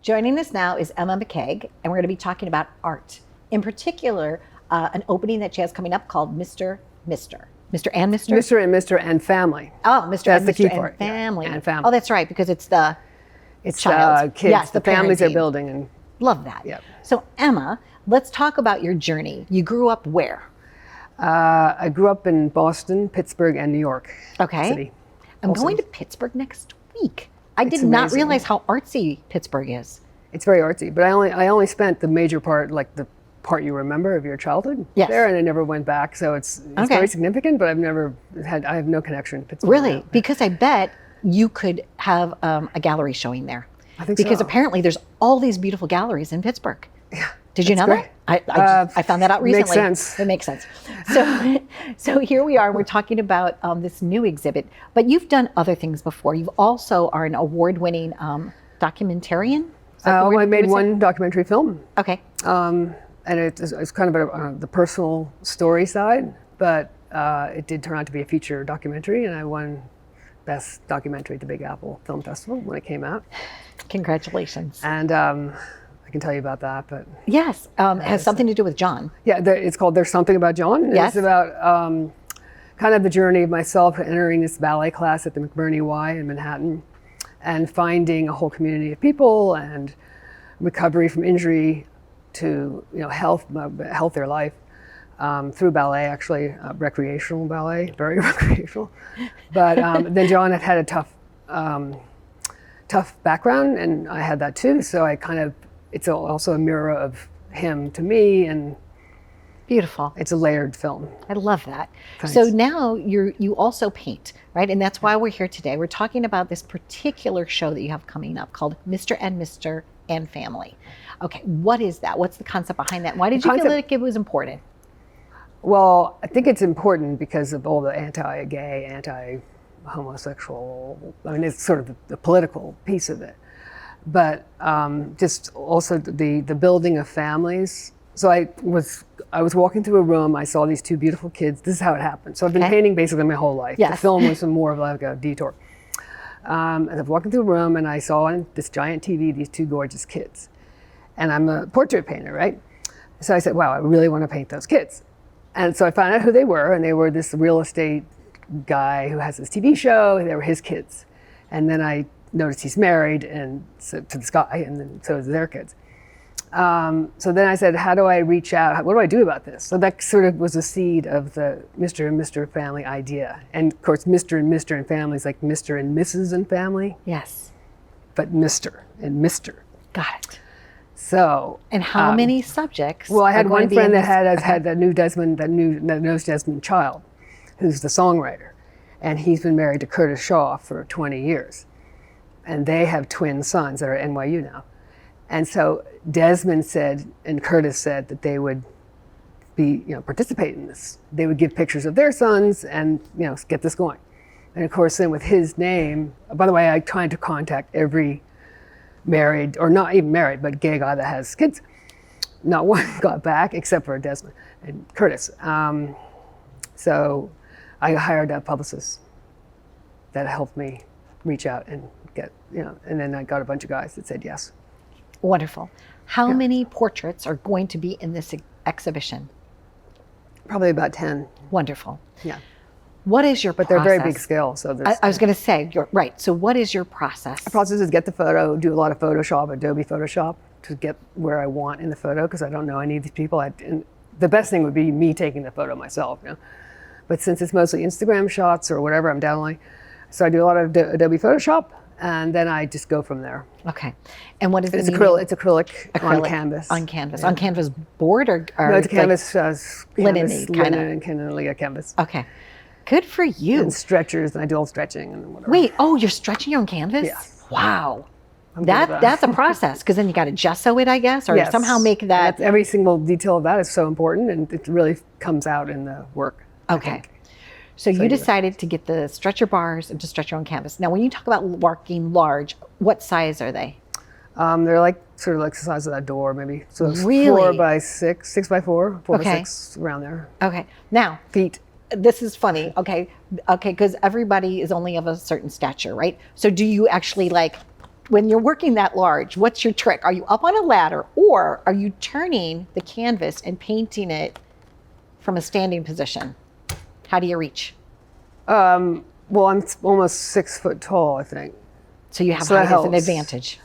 Joining us now is Emma McCagg, and we're going to be talking about art. In particular, an opening that she has coming up called Mr. and Mr. Mr. and Family. Oh, Mr. That's and the key Mr. part. and Family. Yeah. And Family. Oh, that's right, because it's the child. Kids, yes, the families parenting. are building. And Love that. Yep. So Emma, let's talk about your journey. You grew up where? I grew up in Boston, Pittsburgh, and New York City. I'm going to Pittsburgh next week. I did It's not amazing. realize how artsy Pittsburgh is. It's very artsy, but I only spent the major part, like the part you remember of your childhood there, and I never went back. So it's very significant, but I have no connection to Pittsburgh. Really? Now. Because I bet you could have a gallery showing there. I think because so. apparently there's all these beautiful galleries in Pittsburgh. Yeah. Did you know great. that? I found that out recently. Makes sense. It makes sense. So here we are. We're talking about this new exhibit, but you've done other things before. You also are an award-winning documentarian. I made one documentary film. Okay. And it's kind of the personal story side, but it did turn out to be a feature documentary, and I won Best Documentary at the Big Apple Film Festival when it came out. Congratulations. And I can tell you about that, but yes, it has something to do with John. Yeah, it's called There's Something About John. Yes. It's about kind of the journey of myself entering this ballet class at the McBurney-Y in Manhattan and finding a whole community of people and recovery from injury to healthier life through ballet, actually recreational ballet, very recreational. But then John had a tough background, and I had that too. So it's also a mirror of him to me, and beautiful. It's a layered film. I love that. Thanks. So now you also paint, right? And that's why we're here today. We're talking about this particular show that you have coming up called Mr. and Family. Okay, what is that? What's the concept behind that? Why did you feel like it was important? Well, I think it's important because of all the anti-gay, anti-homosexual, it's sort of the political piece of it. But just also the building of families. So I was walking through a room, I saw these two beautiful kids. This is how it happened. So I've been painting basically my whole life. Yes. The film was more of like a detour. I was walking through a room and I saw on this giant TV these two gorgeous kids. And I'm a portrait painter, right? So I said, wow, I really want to paint those kids. And so I found out who they were, and they were this real estate guy who has this TV show, and they were his kids. And then I noticed he's married to this guy, and then so is their kids. So then I said, how do I reach out? What do I do about this? So that sort of was the seed of the Mr. and Mr. Family idea. And of course, Mr. and Family is like Mr. and Mrs. and Family. Yes. But Mr. and Mr. Got it. So. And how many subjects? Well, I had one friend that had that knows Desmond Child, who's the songwriter. And he's been married to Curtis Shaw for 20 years. And they have twin sons that are at NYU now. And so Desmond said, and Curtis said that they would participate in this. They would give pictures of their sons and, get this going. And of course, then with his name, by the way, I tried to contact every married, or not even married, but gay guy that has kids. Not one got back except for Desmond and Curtis. So I hired a publicist that helped me reach out and get, and then I got a bunch of guys that said yes. Wonderful. How many portraits are going to be in this exhibition? Probably about 10. Wonderful. Yeah. What is your process? But they're very big scale. So I was going to say, you're right. So what is your process? The process is get the photo, do a lot of Photoshop, Adobe Photoshop, to get where I want in the photo, because I don't know any of these people. And the best thing would be me taking the photo myself. But since it's mostly Instagram shots or whatever I'm downloading, so I do a lot of Adobe Photoshop, and then I just go from there. Okay. And what is it's acrylic on canvas. On canvas. Yeah. On canvas board or no, it's canvas, linen and canvas. Okay. Good for you. And stretchers, and I do all stretching and whatever. Wait, you're stretching your own canvas? Yes. Wow. That's a process, because then you got to gesso it, I guess, or somehow make that. Every single detail of that is so important, and it really comes out in the work. Okay. So you decided to get the stretcher bars and to stretch your own canvas. Now, when you talk about working large, what size are they? They're sort of like the size of that door, maybe. So it's really? 4 by 6, 6 by 4, 4 by 6, around there. Okay. Now, feet. This is funny. Okay, because everybody is only of a certain stature, right? So do you actually when you're working that large, what's your trick? Are you up on a ladder, or are you turning the canvas and painting it from a standing position? How do you reach? Well, I'm almost 6 foot tall, I think. So you have So that height as an helps. advantage.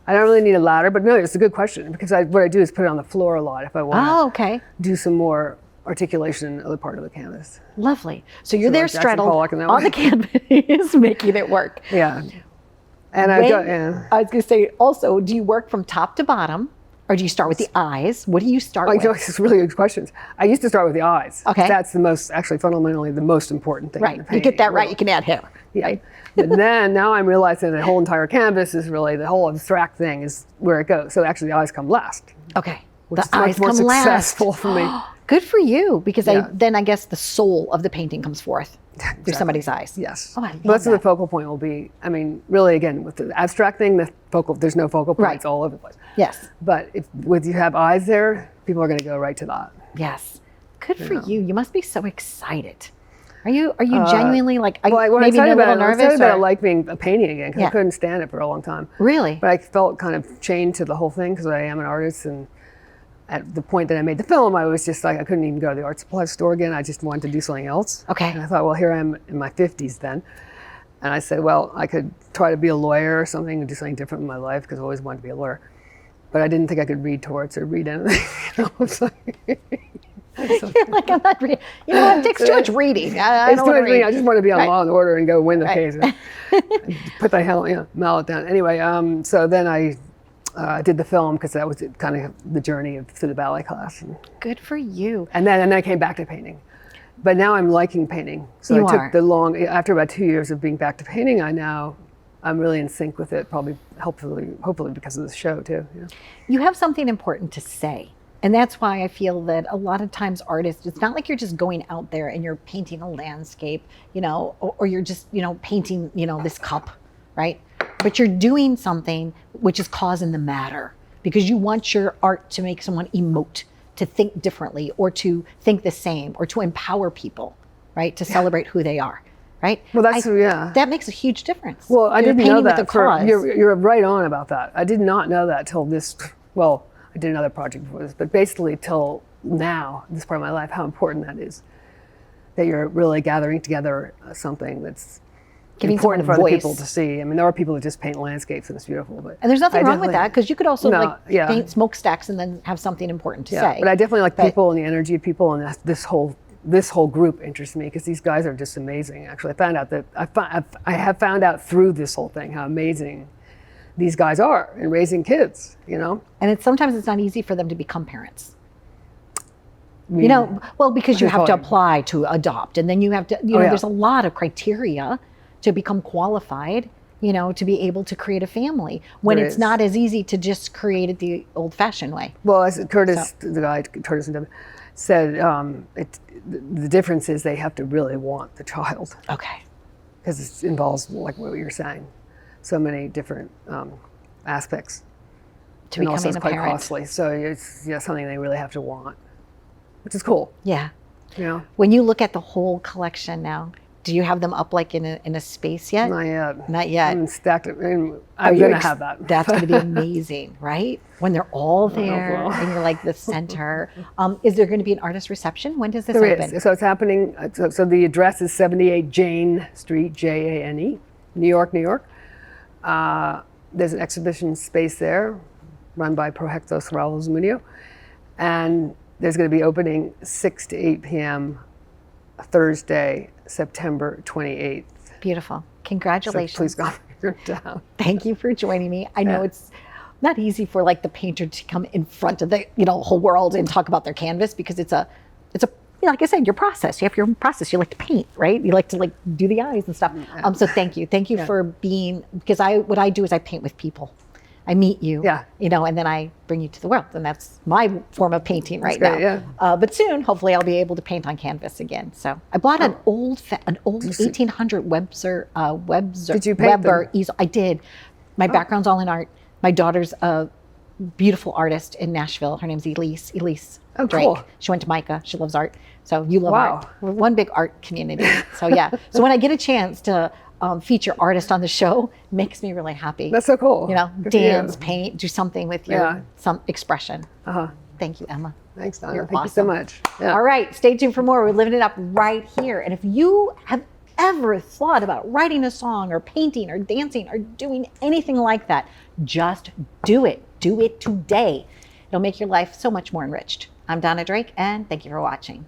I don't really need a ladder, but no, it's a good question because what I do is put it on the floor a lot if I want Oh, okay. to do some more articulation in the other part of the canvas. Lovely. So you're So there like Jackson straddled Pollock in that on way. the canvas, making it work. Yeah. And I When- don't, yeah. I was going to say, also, do you work from top to bottom, or do you start with the eyes? What do you start Like, with? it's really good questions. I used to start with the eyes. Okay. That's the most, actually fundamentally the most important thing. in Right. the You get that painting. right, you can add hair. Yeah. Right? But then now I'm realizing the whole entire canvas is really the whole abstract thing is where it goes. So actually the eyes come last, Okay. which The is much eyes more come successful last. for me. Good for you, because Yeah. then I guess the soul of the painting comes forth through somebody's eyes. Yes. Oh, I love That's what that. the focal point will be. I mean, really, again, with the abstract thing, there's no focal point. Right. It's all over the place. Yes. But if you have eyes there, people are going to go right to that. Yes. Good for you. You must be so excited. Are you genuinely like, Well, when maybe I a started little about it, I nervous? started about or- it like being a painting again because Yeah. I couldn't stand it for a long time. Really? But I felt kind of chained to the whole thing because I am an artist, and at the point that I made the film, I was just like I couldn't even go to the art supply store again. I just wanted to do something else. Okay. And I thought, well, here I am in my 50s then, and I said, well, I could try to be a lawyer or something and do something different in my life because I always wanted to be a lawyer. But I didn't think I could read torts or read anything. It's like- You're like, I'm not reading. You know what? It takes too much reading. I It's don't too want much to reading. read. I just want to be on Right. Law and Order and go win the Right. case. Put the hell, mallet down. Anyway, so then I did the film because that was kind of the journey through the ballet class, Good for you. and then I came back to painting. But now I'm liking painting. So You I took are. after about 2 years of being back to painting, I'm really in sync with it. Probably, hopefully because of this show too. Yeah. You have something important to say. And that's why I feel that a lot of times artists, it's not like you're just going out there and you're painting a landscape, or you're just, painting, this cup, right? But you're doing something which is causing the matter because you want your art to make someone emote, to think differently, or to think the same, or to empower people, right? To celebrate who they are, right? Well, yeah. That makes a huge difference. Well, I You're didn't know painting with that. a cause. You're right on about that. I did not know that till this. Well, I did another project before this, but basically till now, this part of my life, how important that is. That you're really gathering together something that's Giving important for someone a other people voice. to see. I mean, there are people that just paint landscapes and it's beautiful, but And there's nothing I wrong with definitely- that because you could also No, yeah. paint smokestacks and then have something important to Yeah, say. but I definitely like But- people and the energy of people, and this whole group interests me because these guys are just amazing. Actually, I have found out through this whole thing how amazing these guys are in raising kids. And sometimes it's not easy for them to become parents. Mm. Well, because you Who's have to calling? apply to adopt, and then you have to, yeah. there's a lot of criteria to become qualified, to be able to create a family when There it's is. not as easy to just create it the old-fashioned way. Well, as Curtis, the guy Curtis and Devin, said, the difference is they have to really want the child Okay. because it involves like what you're saying, so many different aspects. To And also becoming it's a quite parent. costly. So it's something they really have to want, which is cool. Yeah. You know, When you look at the whole collection now, do you have them up like in a space yet? not yet. Not yet. I'm stacked. I'm Are you gonna have that. That's going to be amazing, right? When they're all there well. and you're like the center. Is there going to be an artist reception? When does this There open? is. So it's happening. So the address is 78 Jane Street, Jane, New York, New York. There's an exhibition space there, run by Prohectos Raul Muñoz, and there's going to be opening 6 to 8 p.m. Thursday, September 28th. Beautiful. So Congratulations. please go down. Thank you for joining me. I know Yeah. it's not easy for like the painter to come in front of the whole world and talk about their canvas because it's a like I said, your process. You have your own process. You like to paint, right? You like to do the eyes and stuff. So thank you for being, because what I do is I paint with people. I meet you, Yeah. and then I bring you to the world, and that's my form of painting right great, now. But soon, hopefully, I'll be able to paint on canvas again. So I bought an old 1800 Webster Did you paint Weber them? easel. I did. My background's all in art. My daughter's a beautiful artist in Nashville. Her name's Elise Oh, Drake. cool. She went to MICA. She loves art. So you love Wow. art. We're one big art community. So yeah. So when I get a chance to feature artist on the show makes me really happy. That's so cool. You know, Good for you. dance, paint, do something with your some expression. Thank you, Emma. Thanks, Donna. You're Thank you so awesome. much. Yeah. All right, stay tuned for more. We're living it up right here. And if you have ever thought about writing a song or painting or dancing or doing anything like that, just do it. Do it today. It'll make your life so much more enriched. I'm Donna Drake, and thank you for watching.